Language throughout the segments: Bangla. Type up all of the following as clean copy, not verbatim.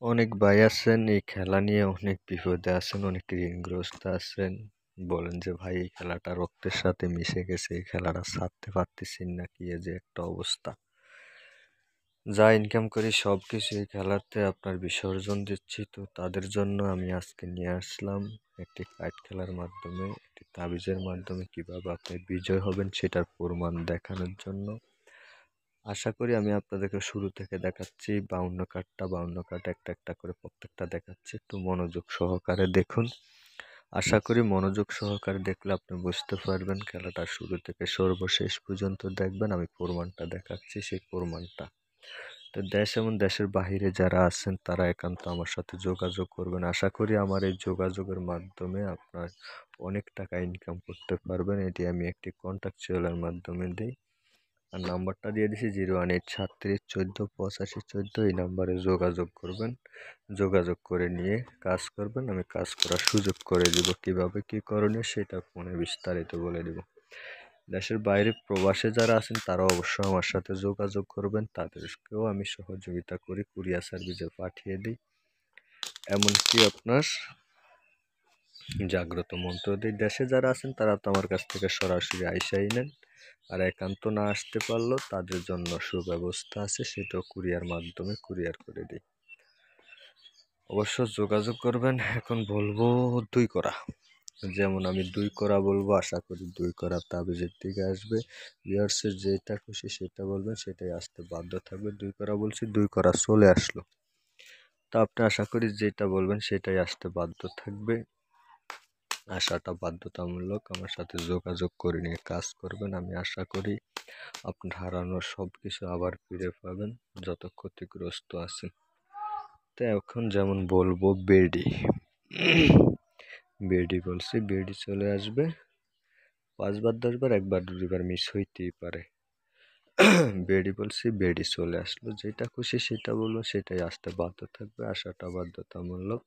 অনেক ভাই আছেন এই খেলা নিয়ে অনেক বিপদে আছেন, অনেক ঋণগ্রস্ত আছেন। বলেন যে ভাই এই খেলাটা রক্তের সাথে মিশে গেছে, এই খেলাটা ছাড়তে পারতেছি না, কি যে একটা অবস্থা। যা ইনকাম করি সব কিছু এই খেলাতে আপনার বিসর্জন দিচ্ছি। তো তাদের জন্য আমি আজকে নিয়ে আসলাম একটি কার্ড খেলার মাধ্যমে, একটি তাবিজের মাধ্যমে কিভাবে আপনি বিজয় হবেন সেটার প্রমাণ দেখানোর জন্য। আশা করি আমি আপনাদেরকে শুরু থেকে দেখাচ্ছি 52 কার্ড একটা একটা করে প্রত্যেকটা দেখাচ্ছি, একটু মনোযোগ সহকারে দেখুন। আশা করি মনোযোগ সহকারে দেখলে আপনি বুঝতে পারবেন। খেলাটা শুরু থেকে সর্বশেষ পর্যন্ত দেখবেন, আমি প্রমাণটা দেখাচ্ছি, সেই প্রমাণটা। তো দেশ এবং দেশের বাহিরে যারা আছেন তারা একান্ত আমার সাথে যোগাযোগ করবেন। আশা করি আমার এই যোগাযোগের মাধ্যমে আপনার অনেক টাকা ইনকাম করতে পারবেন। এটি আমি একটি কন্ট্রাকচুয়ালের মাধ্যমে দিই। আর নাম্বারটা দিয়ে দিছি 01836148514। এই নাম্বারে যোগাযোগ করবেন, যোগাযোগ করে নিয়ে কাজ করবেন। আমি কাজ করার সুযোগ করে দিব, কিভাবে কি করণীয় সেটা ফোনে বিস্তারিত বলে দিব। দেশের বাইরে প্রবাসে যারা আছেন তারা অবশ্যই আমার সাথে যোগাযোগ করবেন, তাদেরকেও আমি সহযোগিতা করি, কুরিয়ার সার্ভিসে পাঠিয়ে দিই। এমনকি আপনার জাগ্রত মন্ত্র দিই। দেশে যারা আছেন তারা তো আমার কাছ থেকে সরাসরি আইসাই নেন, আর একান্ত না আসতে পারলেও তাদের জন্য সুব্যবস্থা আছে, সেটাও কুরিয়ার মাধ্যমে কুরিয়ার করে দিই। অবশ্য যোগাযোগ করবেন। এখন বলবো 2 করা, যেমন আমি 2 করা বলবো, আশা করি 2 করা তাবিজের দিকে আসবে। ভিউয়ার্সের যেটা খুশি সেটা বলবেন, সেটাই আসতে বাধ্য থাকবে। 2 করা বলছি, 2 করা চলে আসলো। তো আপনি আশা করি যেটা বলবেন সেটাই আসতে বাধ্য থাকবে। আসাটা বাধ্যতামূলক। আমার সাথে যোগাযোগ করে নিয়ে কাজ করবেন। আমি আশা করি আপনার হারানো সব কিছু আবার ফিরে পাবেন, যত ক্ষতিগ্রস্ত আছেন। তো এখন যেমন বলবো বেডি, বেডি বলছি, বেডি চলে আসবে। 5 বার 10 বার, 1 বার 2 বার মিস হইতেই পারে। বেডি বলছি, বেডি চলে আসলো। যেটা খুশি সেটা বলবো, সেটাই আসতে বাধ্য থাকবে। আসাটা বাধ্যতামূলক।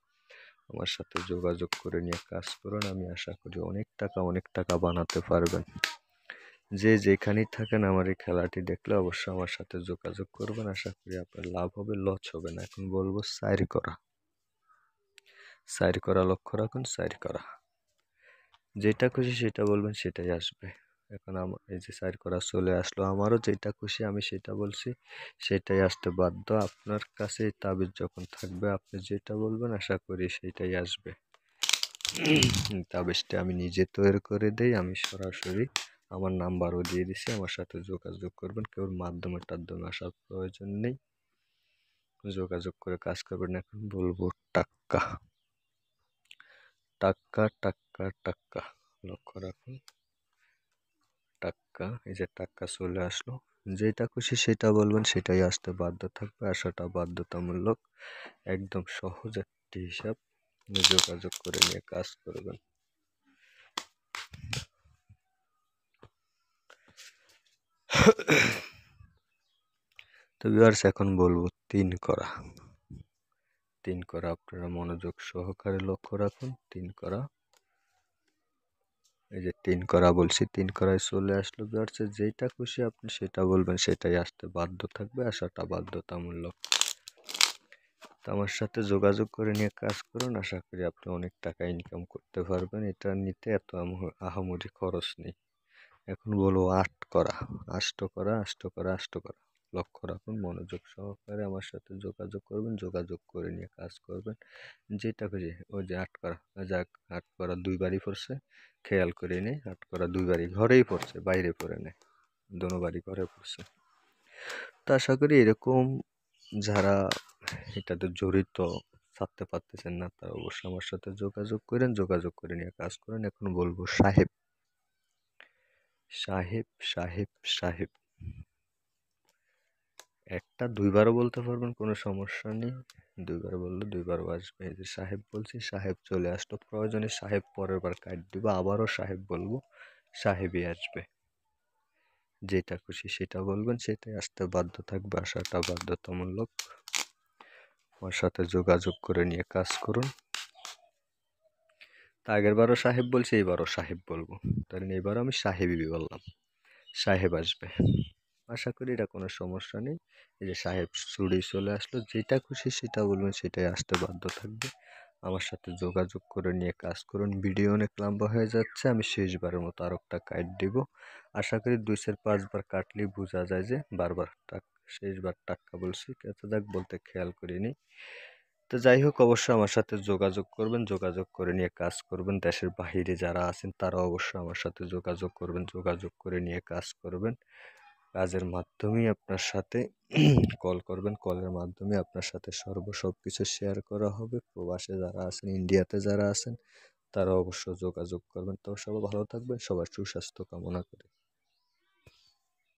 আমার সাথে যোগাযোগ করে নিয়ে কাজ করুন। আমি আশা করি অনেক টাকা বানাতে পারবেন। যে যেখানেই থাকেন আমার এই খেলাটি দেখলে অবশ্যই আমার সাথে যোগাযোগ করবেন। আশা করি আপনার লাভ হবে, লস হবে না। এখন বলবো 4 করা, 4 করা লক্ষ্য রাখুন। 4 করা যেটা খুশি সেটা বলবেন, সেটাই আসবে। এখন আমার এই যে 4 করা চলে আসলো, আমারও যেটা খুশি আমি সেটা বলছি, সেটাই আসতে বাধ্য। আপনার কাছে এই তাবিজ যখন থাকবে, আপনি যেটা বলবেন আশা করি সেটাই আসবে। তাবিজটা আমি নিজে তৈরি করে দেই, আমি সরাসরি আমার নাম্বারও দিয়ে দিছি, আমার সাথে যোগাযোগ করবেন। কেউ মাধ্যমে টাধ্যমে আসার প্রয়োজন নেই, যোগাযোগ করে কাজ করবেন। এখন বলবো টাক্কা, টাক্কা টাক্কা টাক্কা লক্ষ্য রাখুন। টাক্কা, এই যে টাক্কা চলে আসলো। যেটা খুশি সেটা বলবেন, সেটাই আসতে বাধ্য থাকবে। আসাটা বাধ্যতামূলক। একদম সহজ একটি হিসাব, যোগাযোগ করে নিয়ে কাজ করবেন। তো ভিউয়ার্স এখন বলবো 3 করা, 3 করা আপনারা মনোযোগ সহকারে লক্ষ্য রাখুন। 3 করা, এই যে 3 করা বলছি, 3 করায় চলে আসলো। ভিউয়ার্স যেটা খুশি আপনি সেটা বলবেন, সেটাই আসতে বাধ্য থাকবে। আসাটা বাধ্যতামূলক। তো আমার সাথে যোগাযোগ করে নিয়ে কাজ করুন। আশা করি আপনি অনেক টাকা ইনকাম করতে পারবেন। এটা নিতে এত আহামরি খরচ নেই। এখন বলবো 8 করা, 8 করা 8 করা 8 করা লক্ষ্য রাখুন। মনোযোগ সহকারে আমার সাথে যোগাযোগ করবেন, যোগাযোগ করে নিয়ে কাজ করবেন। যেটা খুশি, ওই যে 8 করা, যাক 8 করা 2 বারই পড়ছে, খেয়াল করে নেই। 8 করা 2 বারই ঘরেই পড়ছে, বাইরে পড়ে নেই, দোনোবারই ঘরে পড়ছে। তো আশা করি এরকম যারা এটাতে জড়িত, ছাড়তে পারতেছেন না, তারা অবশ্যই আমার সাথে যোগাযোগ করেন, যোগাযোগ করে নিয়ে কাজ করেন। এখন বলবো সাহেব, সাহেব সাহেব সাহেব। একটা 2 বারও বলতে পারবেন, কোনো সমস্যা নেই। 2 বার বললে 2 বারও আসবে। এই যে সাহেব বলছি, সাহেব চলে আসলো। প্রয়োজনে সাহেব পরের বার কাট দিব, আবারও সাহেব বলবো, সাহেবই আসবে। যেটা খুশি সেটা বলবেন, সেটাই আসতে বাধ্য থাকবে। আসাটা বাধ্যতামূলক। আমার সাথে যোগাযোগ করে নিয়ে কাজ করুন। তা আগের বারও সাহেব বলছি, এইবারও সাহেব বলবো। তাহলে এইবারও আমি সাহেবই বললাম, সাহেব আসবে। আশা করি এটা কোনো সমস্যা নেই। এই যে সাহেব ছুড়ি চলে আসলো, যেটা খুশি সেটা বলবেন, সেটাই আসতে বাধ্য থাকবে। আমার সাথে যোগাযোগ করে নিয়ে কাজ করুন। ভিডিও অনেক লম্বা হয়ে যাচ্ছে, আমি শেষবারের মতো আর একটা কাট দিব। আশা করি 2-4-5 বার কাটলেই বোঝা যায় যে বারবার শেষবার টাক্কা বলছি, কেটে যাক বলতে খেয়াল করিনি। তো যাই হোক, অবশ্যই আমার সাথে যোগাযোগ করবেন, যোগাযোগ করে নিয়ে কাজ করবেন। দেশের বাহিরে যারা আছেন তারা অবশ্যই আমার সাথে যোগাযোগ করবেন, যোগাযোগ করে নিয়ে কাজ করবেন। কাজের মাধ্যমেই আপনার সাথে কল করবেন, কলের মাধ্যমে আপনার সাথে সবকিছু শেয়ার করা হবে। প্রবাসে যারা আছেন, ইন্ডিয়াতে যারা আছেন, তারা অবশ্যই যোগাযোগ করবেন। তো সবাই ভালো থাকবেন, সবার সুস্বাস্থ্য কামনা করি।